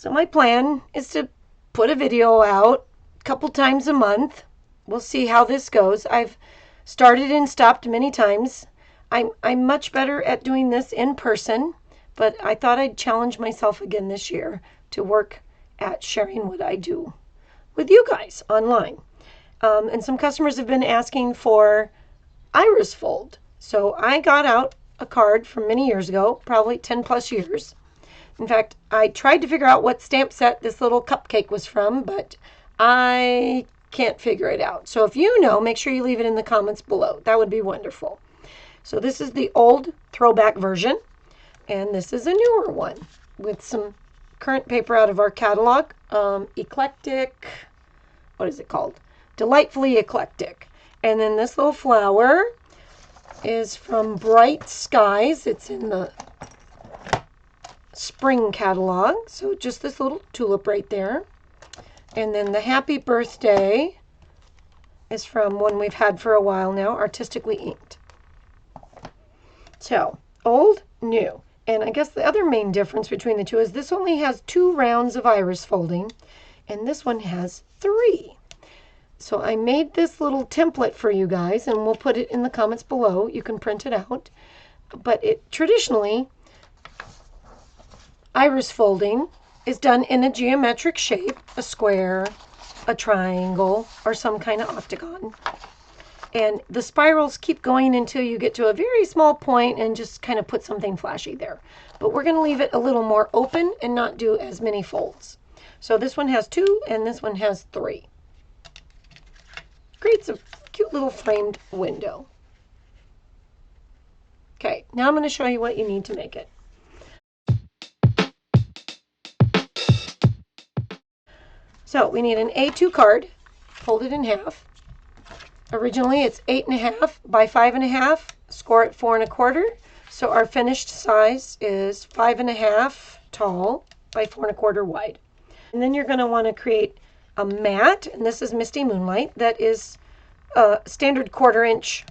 So my plan is to put a video out a couple times a month. We'll see how this goes. I've started and stopped many times. I'm much better at doing this in person, but I thought I'd challenge myself again this year to work at sharing what I do with you guys online. And some customers have been asking for iris fold. So I got out a card from many years ago, probably 10 plus years. In fact, I tried to figure out what stamp set this little cupcake was from, but I can't figure it out. So if you know, make sure you leave it in the comments below. That would be wonderful. So this is the old throwback version, and this is a newer one with some current paper out of our catalog. Eclectic, what is it called? Delightfully Eclectic. And then this little flower is from Bright Skies. It's in the spring catalog. So just this little tulip right there. And then the Happy Birthday is from one we've had for a while now, Artistically Inked. So, old, new. And I guess the other main difference between the two is this only has 2 rounds of iris folding, and this one has 3. So I made this little template for you guys, and we'll put it in the comments below. You can print it out. But traditionally, iris folding is done in a geometric shape, a square, a triangle, or some kind of octagon. And the spirals keep going until you get to a very small point and just kind of put something flashy there. But we're going to leave it a little more open and not do as many folds. So this one has 2 and this one has 3. Creates a cute little framed window. Okay, now I'm going to show you what you need to make it. So we need an A2 card, folded in half. Originally it's 8.5 by 5.5, score at 4 1/4. So our finished size is 5.5 tall by 4 1/4 wide. And then you're going to want to create a mat, and this is Misty Moonlight, that is a standard 1/4 inch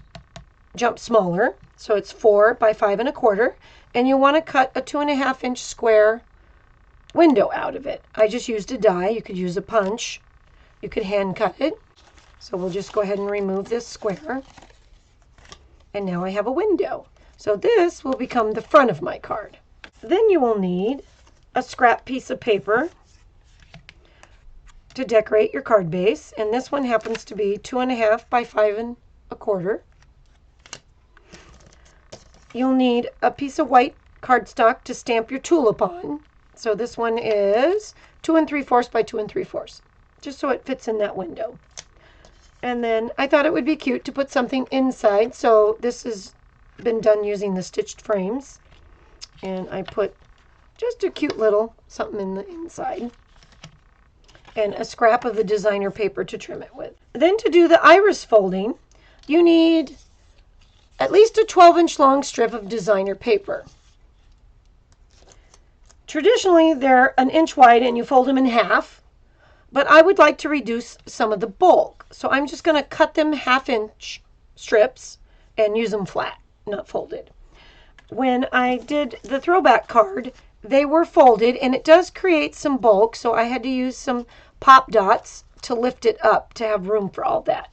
jump smaller. So it's 4 by 5 1/4. And you want to cut a 2.5 inch square window out of it. I just used a die. You could use a punch. You could hand cut it. So we'll just go ahead and remove this square. And now I have a window. So this will become the front of my card. Then you will need a scrap piece of paper to decorate your card base. And this one happens to be 2.5 by 5 1/4. You'll need a piece of white cardstock to stamp your tulip on. So this one is 2 3/4 by 2 3/4, just so it fits in that window. And then I thought it would be cute to put something inside, so this has been done using the stitched frames. And I put just a cute little something in the inside. And a scrap of the designer paper to trim it with. Then to do the iris folding, you need at least a 12-inch long strip of designer paper. Traditionally, they're 1 inch wide and you fold them in half. But I would like to reduce some of the bulk. So I'm just going to cut them 1/2 inch strips and use them flat, not folded. When I did the throwback card, they were folded and it does create some bulk. So I had to use some pop dots to lift it up to have room for all that.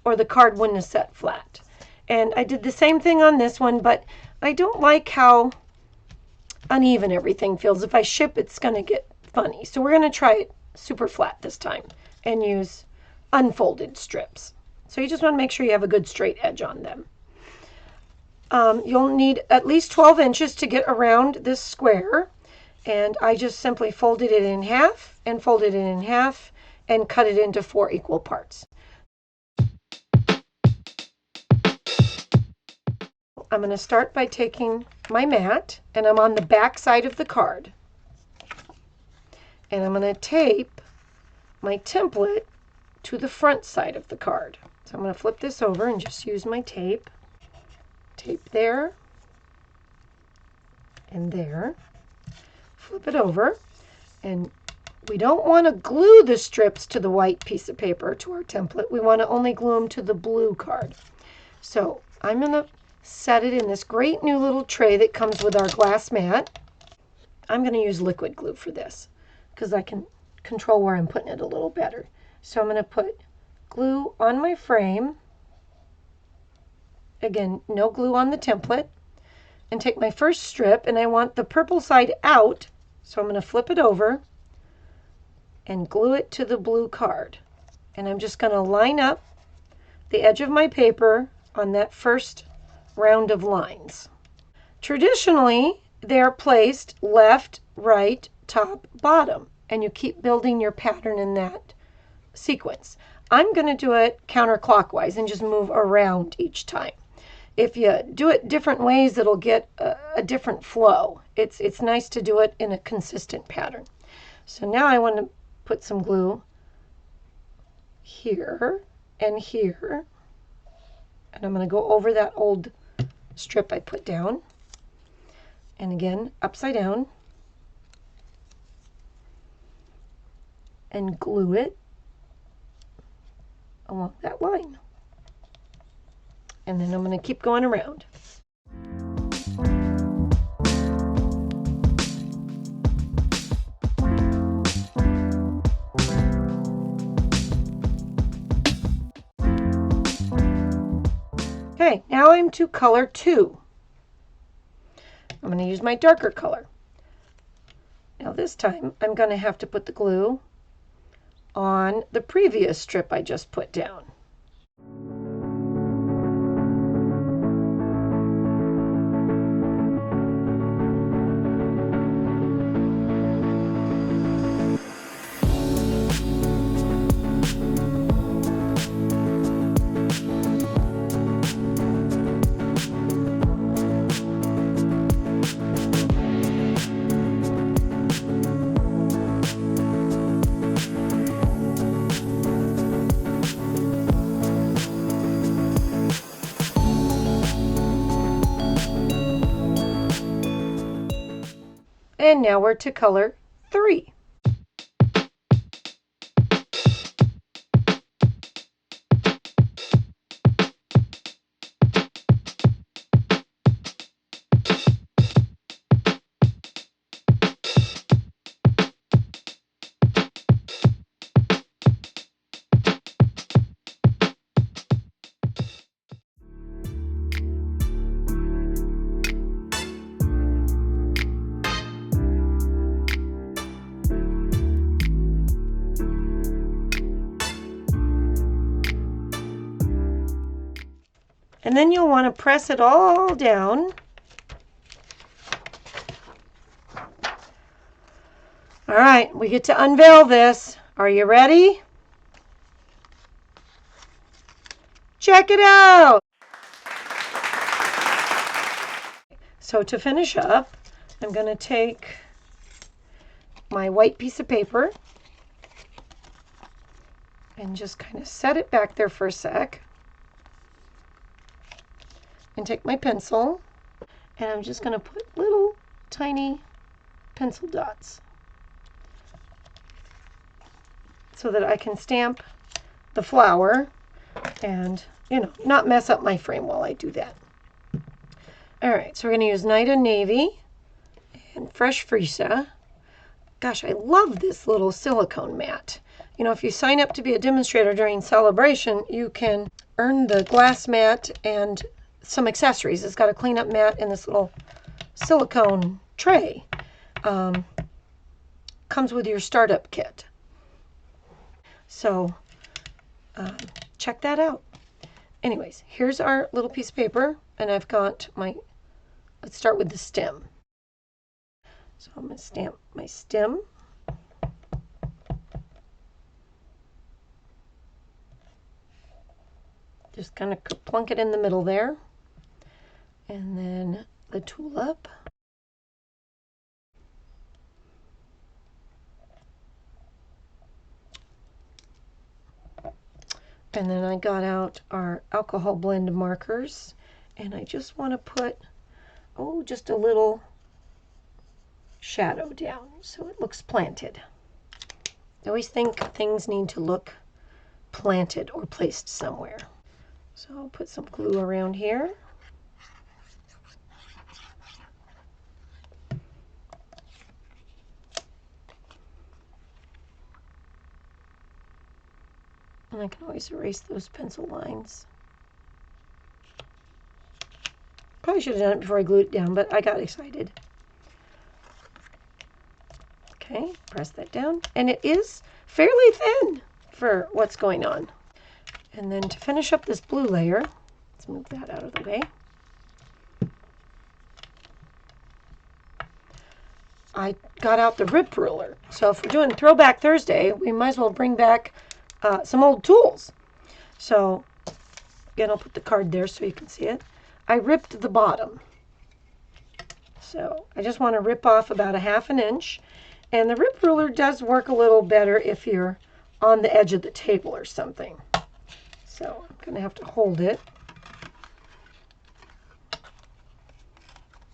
Or the card wouldn't have set flat. And I did the same thing on this one, but I don't like how uneven everything feels. If I ship, it's going to get funny. So we're going to try it super flat this time and use unfolded strips. So you just want to make sure you have a good straight edge on them. You'll need at least 12 inches to get around this square, and I just simply folded it in half and folded it in half and cut it into 4 equal parts. I'm going to start by taking my mat, and I'm on the back side of the card. And I'm going to tape my template to the front side of the card. So I'm going to flip this over and just use my tape. Tape there and there. Flip it over. And we don't want to glue the strips to the white piece of paper, to our template. We want to only glue them to the blue card. So I'm going to set it in this great new little tray that comes with our glass mat. I'm going to use liquid glue for this, because I can control where I'm putting it a little better. So I'm going to put glue on my frame. Again, no glue on the template. And take my first strip, and I want the purple side out, so I'm going to flip it over and glue it to the blue card. And I'm just going to line up the edge of my paper on that first round of lines. Traditionally, they're placed left, right, top, bottom, and you keep building your pattern in that sequence. I'm going to do it counterclockwise and just move around each time. If you do it different ways, it'll get a different flow. It's nice to do it in a consistent pattern. So now I want to put some glue here and here. And I'm going to go over that old strip I put down. And again, upside down. And glue it along that line. And then I'm going to keep going around. Okay, now I'm to color 2. I'm going to use my darker color. Now this time I'm going to have to put the glue on the previous strip I just put down. And now we're to color 3. And then you'll want to press it all down. All right, we get to unveil this. Are you ready? Check it out. So to finish up, I'm going to take my white piece of paper and just kind of set it back there for a sec. And take my pencil, and I'm just going to put little tiny pencil dots so that I can stamp the flower and, not mess up my frame while I do that. All right, so we're going to use Night of Navy and Fresh Freesia. Gosh, I love this little silicone mat. If you sign up to be a demonstrator during celebration, you can earn the glass mat and some accessories. It's got a cleanup mat and this little silicone tray. Comes with your startup kit. So check that out. Anyways, here's our little piece of paper, and I've got let's start with the stem. So I'm going to stamp my stem. Just kind of plunk it in the middle there. And then the tulip. And then I got out our alcohol blend markers, and I just want to put, just a little shadow down so it looks planted. I always think things need to look planted or placed somewhere. So I'll put some glue around here. And I can always erase those pencil lines. Probably should have done it before I glued it down, but I got excited. Okay, press that down. And it is fairly thin for what's going on. And then to finish up this blue layer, let's move that out of the way. I got out the rip ruler. So if we're doing Throwback Thursday, we might as well bring back some old tools. So again, I'll put the card there so you can see it. I ripped the bottom. So I just want to rip off about 1/2 inch. And the rip ruler does work a little better if you're on the edge of the table or something. So I'm going to have to hold it.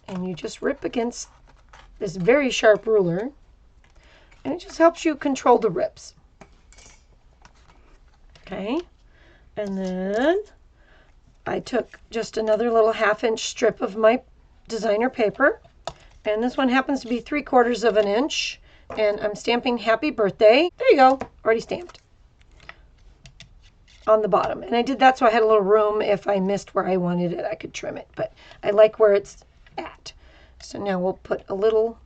And you just rip against this very sharp ruler, and it just helps you control the rips. Okay, and then I took just another little 1/2 inch strip of my designer paper, and this one happens to be 3/4 of an inch, and I'm stamping Happy Birthday. There you go, already stamped on the bottom. And I did that so I had a little room. If I missed where I wanted it, I could trim it, but I like where it's at. So now we'll put a little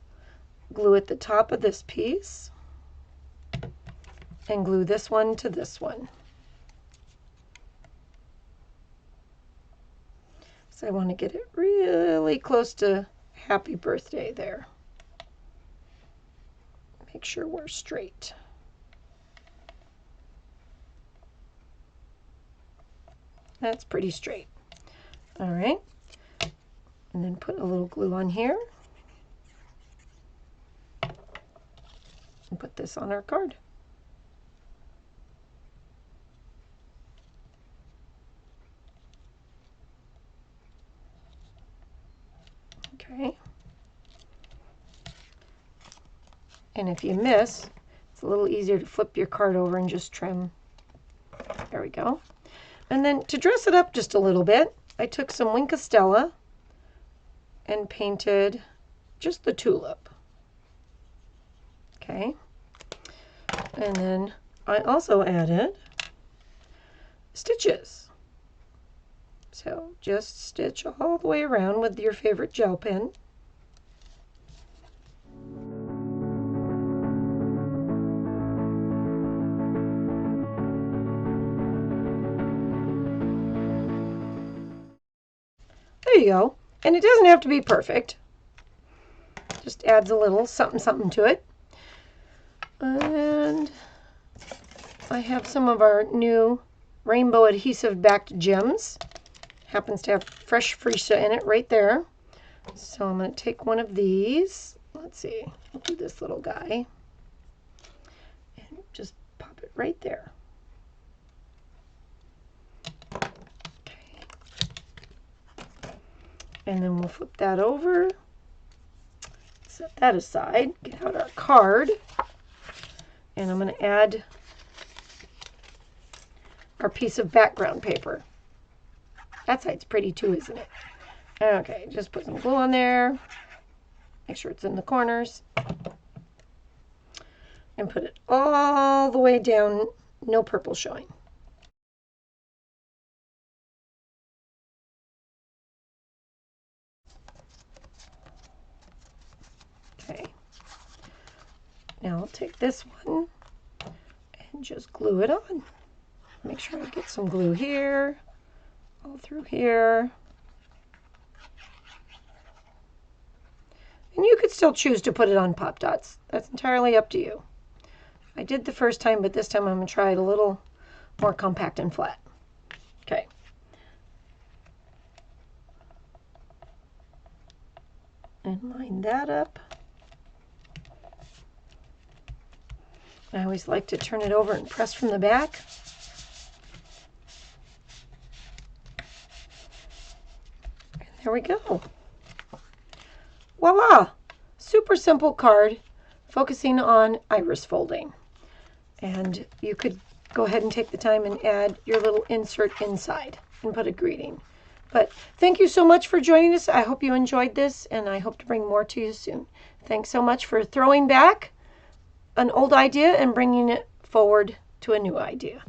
glue at the top of this piece and glue this one to this one. So I want to get it really close to Happy Birthday there. Make sure we're straight. That's pretty straight. All right. And then put a little glue on here. And put this on our card. Okay. And if you miss, it's a little easier to flip your card over and just trim. There we go. And then to dress it up just a little bit, I took some Winkostella and painted just the tulip. Okay. And then I also added stitches. So just stitch all the way around with your favorite gel pen. There you go. And it doesn't have to be perfect. Just adds a little something something to it. And I have some of our new rainbow adhesive backed gems. Happens to have fresh Freesia in it right there. So I'm going to take one of these. Let's see. I'll do this little guy. And just pop it right there. And then we'll flip that over, set that aside, get out our card, and I'm going to add our piece of background paper. That side's pretty too, isn't it? Okay, just put some glue on there, make sure it's in the corners, and put it all the way down, no purple showing. Okay, now I'll take this one and just glue it on. Make sure I get some glue here, all through here. And you could still choose to put it on Pop Dots. That's entirely up to you. I did the first time, but this time I'm going to try it a little more compact and flat. Okay. And line that up. I always like to turn it over and press from the back. And there we go. Voila! Super simple card focusing on iris folding. And you could go ahead and take the time and add your little insert inside and put a greeting. But thank you so much for joining us. I hope you enjoyed this, and I hope to bring more to you soon. Thanks so much for throwing back an old idea and bringing it forward to a new idea.